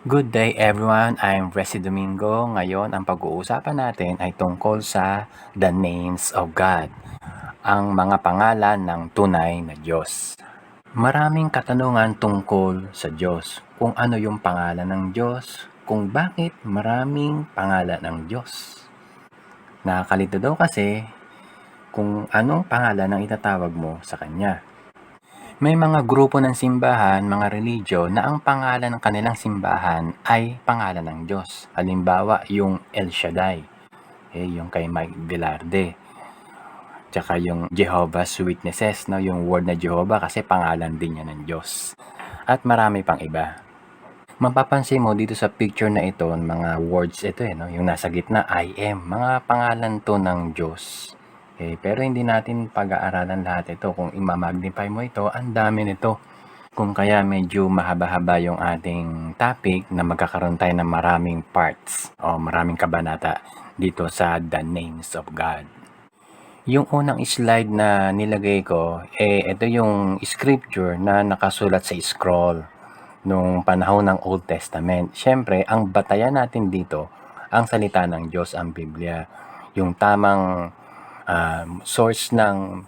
Good day everyone, I'm Resi Domingo. Ngayon, ang pag-uusapan natin ay tungkol sa the names of God, ang mga pangalan ng tunay na Diyos. Maraming katanungan tungkol sa Diyos, kung ano yung pangalan ng Diyos, kung bakit maraming pangalan ng Diyos. Nakakalito daw kasi kung anong pangalan ang itatawag mo sa Kanya. May mga grupo ng simbahan, mga religion na ang pangalan ng kanilang simbahan ay pangalan ng Diyos. Halimbawa, yung El Shaddai, yung kay Mike Velarde. Tsaka yung Jehovah's Witnesses, no? Yung word na Jehovah kasi pangalan din niya ng Diyos. At marami pang iba. Mapapansin mo dito sa picture na ito, mga words ito no? Yung nasa gitna, I am. Mga pangalan to ng Diyos. Pero hindi natin pag-aaralan lahat ito. Kung imamagnify mo ito, ang dami nito. Kung kaya medyo mahaba-haba yung ating topic na magkakaroon tayo ng maraming parts o maraming kabanata dito sa The Names of God. Yung unang slide na nilagay ko, ito yung scripture na nakasulat sa scroll nung panahon ng Old Testament. Siyempre, ang batayan natin dito, ang salita ng Diyos, ang Biblia. Yung tamang source ng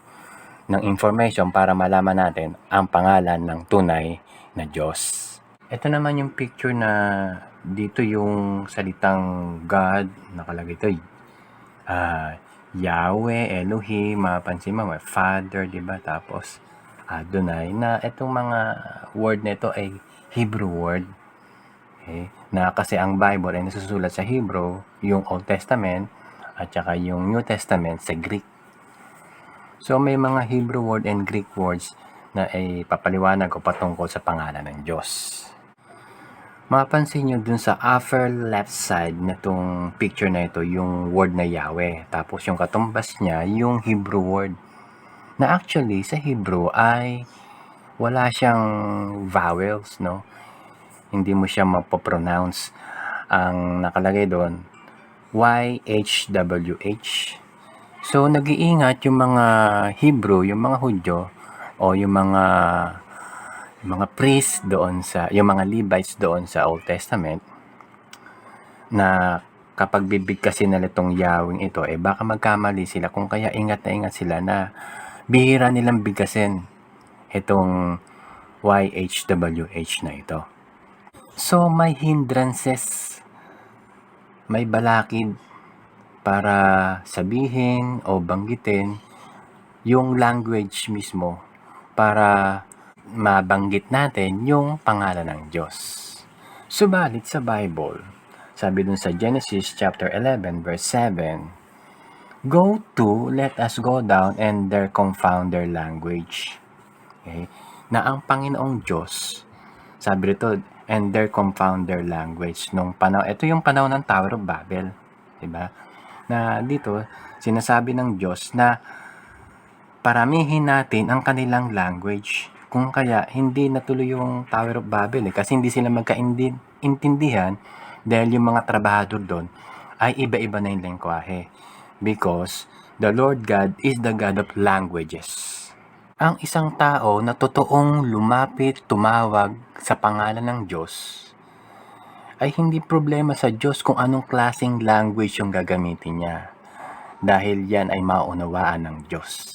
information para malaman natin ang pangalan ng tunay na Diyos. Ito naman yung picture na dito yung salitang God, nakalagay ito, Yahweh, Elohim, mapansin mo, Father, di ba? Tapos Adonai, na itong mga word na ito ay Hebrew word. Na kasi ang Bible ay nasusulat sa Hebrew, yung Old Testament, at saka yung New Testament sa Greek. So may mga Hebrew word and Greek words na ay papaliwanag ko patungkol sa pangalan ng Diyos. Mapansin nyo dun sa upper left side na itong picture na ito, yung word na Yahweh. Tapos yung katumbas niya, yung Hebrew word. Na actually sa Hebrew ay wala siyang vowels, no? Hindi mo siya mapopronounce. Ang nakalagay doon, YHWH. So, nag-iingat yung mga Hebrew, yung mga Hudyo, o yung mga priests doon yung mga Levites doon sa Old Testament, na kapag bibigkasin nila itong Yahweh ito, baka magkamali sila, kung kaya ingat na ingat sila na bihira nilang bigkasin itong YHWH na ito. So, may hindrances, may balakid para sabihin o banggitin yung language mismo para mabanggit natin yung pangalan ng Diyos. Subalit sa Bible, sabi dun sa Genesis chapter 11 verse 7, Go to, let us go down and there confound their language. Okay? Na ang Panginoong Diyos, sabi rito, and there confound their language. Ito yung panahon ng Tower of Babel. Diba? Na dito, sinasabi ng Diyos na paramihin natin ang kanilang language. Kung kaya, hindi natuloy yung Tower of Babel kasi hindi sila magkaintindihan dahil yung mga trabahador doon ay iba-iba na yung lengguwahe. Because the Lord God is the God of languages. Ang isang tao na totoong lumapit, tumawag sa pangalan ng Diyos, ay hindi problema sa Diyos kung anong klaseng language yung gagamitin niya. Dahil yan ay maunawaan ng Diyos.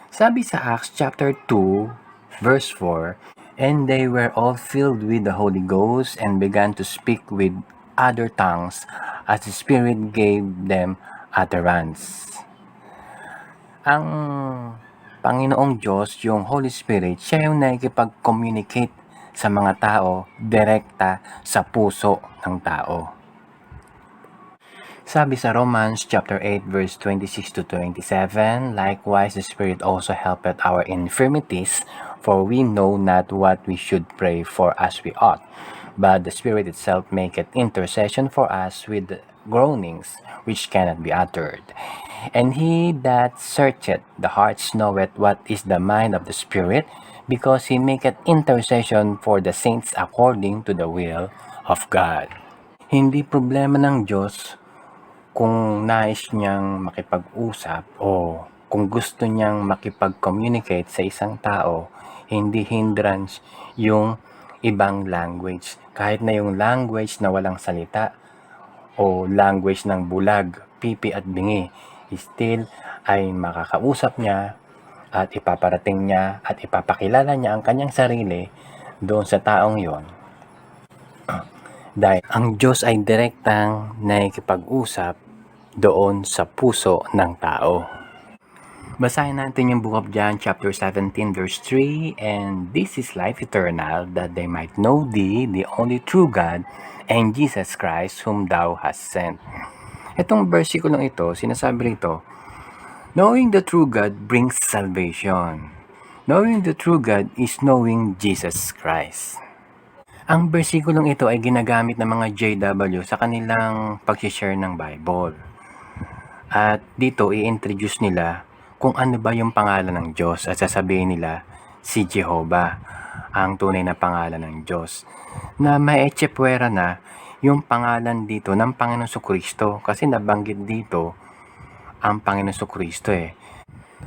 Sabi sa Acts chapter 2, verse 4, And they were all filled with the Holy Ghost and began to speak with other tongues as the Spirit gave them utterance. Ang Panginoong Diyos, yung Holy Spirit, siya yung nakikipag-communicate sa mga tao, direkta sa puso ng tao. Sabi sa Romans chapter 8 verse 26 to 27, Likewise the Spirit also helpeth our infirmities, for we know not what we should pray for as we ought, but the Spirit itself maketh intercession for us with groanings which cannot be uttered. And he that searcheth the hearts knoweth what is the mind of the Spirit, because he maketh intercession for the saints according to the will of God. Hindi problema ng Diyos kung nais niyang makipag-usap o kung gusto niyang makipag-communicate sa isang tao, hindi hindrance yung ibang language. Kahit na yung language na walang salita o language ng bulag, pipi at bingi, still ay makakausap niya at ipaparating niya at ipapakilala niya ang kanyang sarili doon sa taong yon. Dahil ang Diyos ay direktang nakikipag-usap doon sa puso ng tao. Basahin natin yung Book of John chapter 17 verse 3, "And this is life eternal, that they might know thee, the only true God, and Jesus Christ whom thou hast sent." Itong versikulong ito, sinasabi rito, knowing the true God brings salvation. Knowing the true God is knowing Jesus Christ. Ang versikulong ito ay ginagamit ng mga JW sa kanilang pag-share ng Bible. At dito i-introduce nila kung ano ba yung pangalan ng Diyos at sasabihin nila si Jehovah, ang tunay na pangalan ng Diyos. Na maetsepwera na yung pangalan dito ng Panginoon Jesucristo kasi nabanggit dito ang Panginoon Jesucristo eh.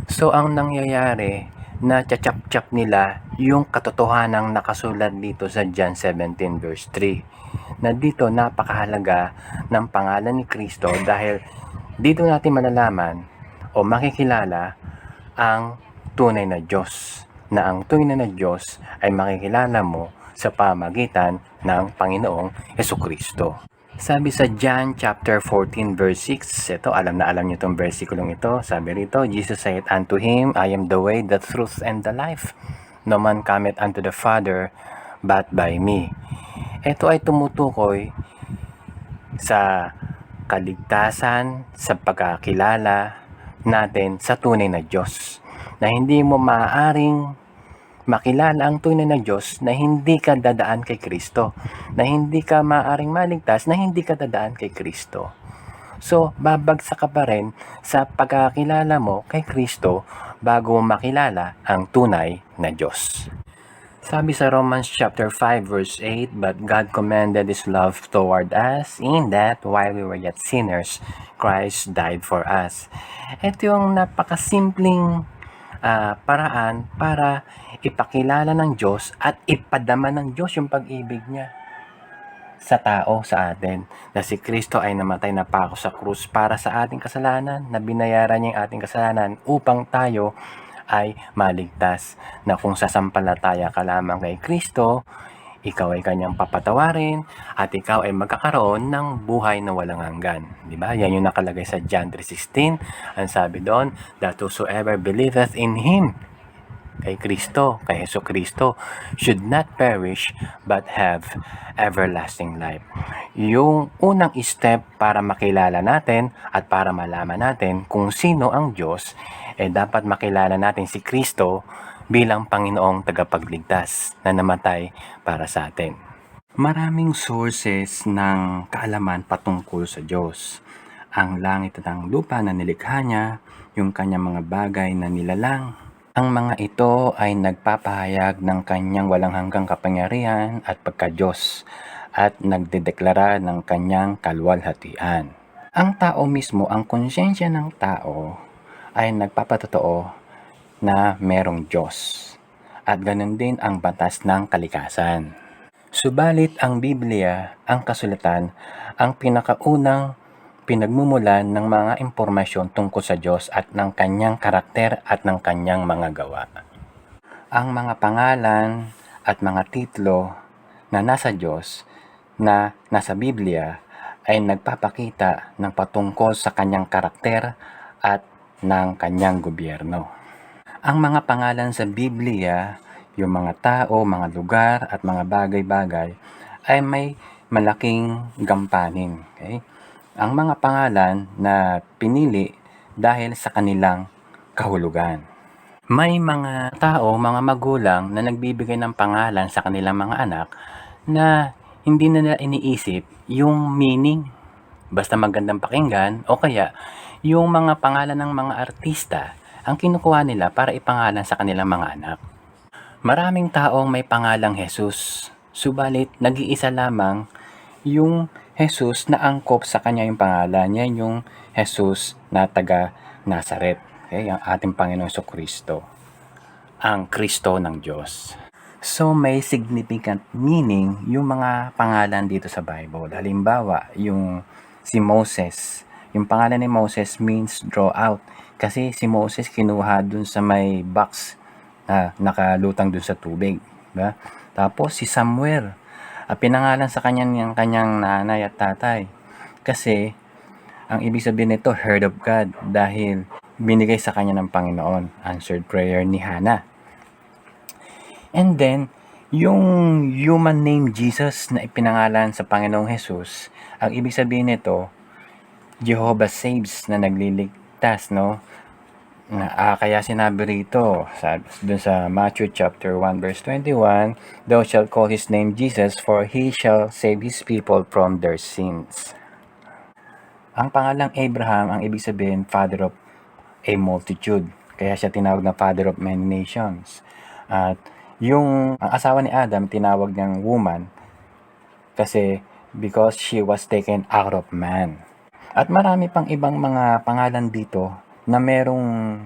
So ang nangyayari na chachap-chap nila yung katotohanang nakasulat dito sa John 17 verse 3 na dito napakahalaga ng pangalan ni Kristo dahil dito natin malalaman o makikilala ang tunay na Diyos, na ang tunay na Diyos ay makikilala mo sa pamagitan ng Panginoong Jesucristo. Sabi sa John chapter 14 verse 6, ito alam na alam niyo itong versikulong ito, sabi rito, Jesus said unto him, I am the way, the truth, and the life. No man cometh unto the Father but by me. Ito ay tumutukoy sa kaligtasan, sa pagkakilala natin sa tunay na Diyos. Na hindi mo maaaring makilala ang tunay na Diyos na hindi ka dadaan kay Kristo. Na hindi ka maaaring maligtas na hindi ka dadaan kay Kristo. So, babagsak ka pa rin sa pagkakilala mo kay Kristo bago mo makilala ang tunay na Diyos. Sabi sa Romans chapter 5 verse 8, "But God commended His love toward us in that while we were yet sinners, Christ died for us." Ito yung napakasimpleng paraan para ipakilala ng Diyos at ipadama ng Diyos yung pag-ibig niya sa tao, sa atin. Na si Kristo ay namatay na pako sa krus para sa ating kasalanan, na binayaran niya yung ating kasalanan upang tayo ay maligtas, na kung sasampalataya ka lamang kay Kristo, ikaw ay kanyang papatawarin at ikaw ay magkakaroon ng buhay na walang hanggan. Di ba? Yan yung nakalagay sa John 3:16. Ang sabi doon, that whosoever believeth in Him, kay Kristo, kay Jesucristo, should not perish but have everlasting life. Yung unang step para makilala natin at para malaman natin kung sino ang Diyos, dapat makilala natin si Kristo bilang Panginoong tagapagligtas na namatay para sa atin. Maraming sources ng kaalaman patungkol sa Diyos. Ang langit at ang lupa na nilikha niya, yung kanyang mga bagay na nilalang. Ang mga ito ay nagpapahayag ng kanyang walang hanggang kapangyarihan at pagka-Diyos at nagdedeklara ng kanyang kaluwalhatian. Ang tao mismo, ang konsyensya ng tao ay nagpapatotoo na merong Diyos at ganun din ang batas ng kalikasan. Subalit ang Biblia, ang kasulatan, ang pinakaunang pinagmumulan ng mga impormasyon tungkol sa Diyos at ng kanyang karakter at ng kanyang mga gawa. Ang mga pangalan at mga titulo na nasa Diyos na nasa Biblia ay nagpapakita ng patungkol sa kanyang karakter at ng kanyang gobyerno. Ang mga pangalan sa Biblia, yung mga tao, mga lugar at mga bagay-bagay ay may malaking gampanin. Okay? Ang mga pangalan na pinili dahil sa kanilang kahulugan. May mga tao, mga magulang na nagbibigay ng pangalan sa kanilang mga anak na hindi na nila iniisip yung meaning. Basta magandang pakinggan o kaya yung mga pangalan ng mga artista ang kinukuha nila para ipangalan sa kanilang mga anak. Maraming taong may pangalang Jesus, subalit nag-iisa lamang yung Jesus na angkop sa kanya yung pangalan niya, yung Jesus na taga Nazaret, okay? Ang ating Panginoon Jesucristo, ang Kristo ng Diyos. So, may significant meaning yung mga pangalan dito sa Bible. Halimbawa, yung si Moses. Yung pangalan ni Moses means draw out. Kasi si Moses kinuha dun sa may box na nakalutang dun sa tubig. Diba? Tapos si Samuel, pinangalan sa kanyang nanay at tatay. Kasi ang ibig sabihin nito, heard of God, dahil binigay sa kanya ng Panginoon. Answered prayer ni Hannah. And then, yung human name Jesus na ipinangalan sa Panginoong Jesus, ang ibig sabihin nito, Jehovah saves, na nagliligtas, no? Kaya sinabi rito dun sa Matthew chapter 1 verse 21, "Thou shalt call his name Jesus, for he shall save his people from their sins." Ang pangalang Abraham, ang ibig sabihin, father of a multitude. Kaya siya tinawag na father of many nations. At ang asawa ni Adam, tinawag niyang woman kasi because she was taken out of man. At marami pang ibang mga pangalan dito na merong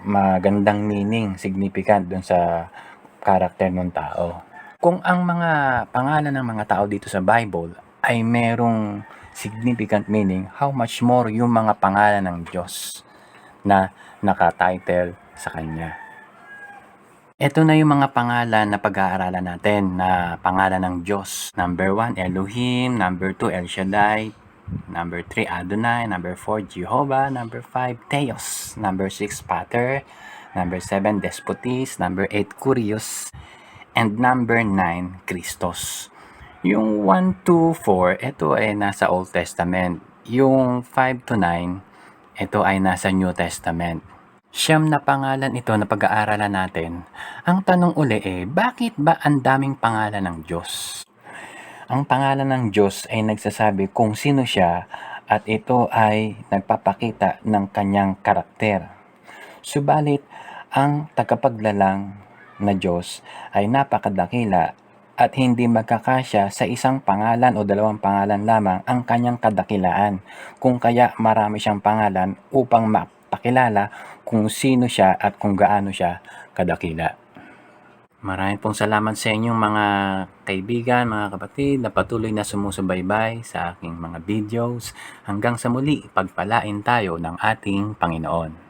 magandang meaning, significant dun sa karakter ng tao. Kung ang mga pangalan ng mga tao dito sa Bible ay merong significant meaning, how much more yung mga pangalan ng Diyos na nakatitle sa Kanya. Ito na yung mga pangalan na pag-aaralan natin na pangalan ng Diyos. Number 1, Elohim. Number 2, El Shaddai. Number 3, Adonai. Number 4, Jehovah. Number 5, Theos. Number 6, Pater. Number 7, Despotis. Number 8, Kurios. And number 9, Christos. Yung 1 to 4, ito ay nasa Old Testament. Yung 5 to 9, ito ay nasa New Testament. Siyam na pangalan ito na pag-aaralan natin. Ang tanong uli bakit ba ang daming pangalan ng Diyos? Ang pangalan ng Diyos ay nagsasabi kung sino siya at ito ay nagpapakita ng kanyang karakter. Subalit, ang tagapaglalang na Diyos ay napakadakila at hindi magkakasya sa isang pangalan o dalawang pangalan lamang ang kanyang kadakilaan. Kung kaya marami siyang pangalan upang mapakilala kung sino siya at kung gaano siya kadakila. Maraming pong salamat sa inyong mga kaibigan, mga kapatid na patuloy na sumusubaybay sa aking mga videos. Hanggang sa muli, pagpalain tayo ng ating Panginoon.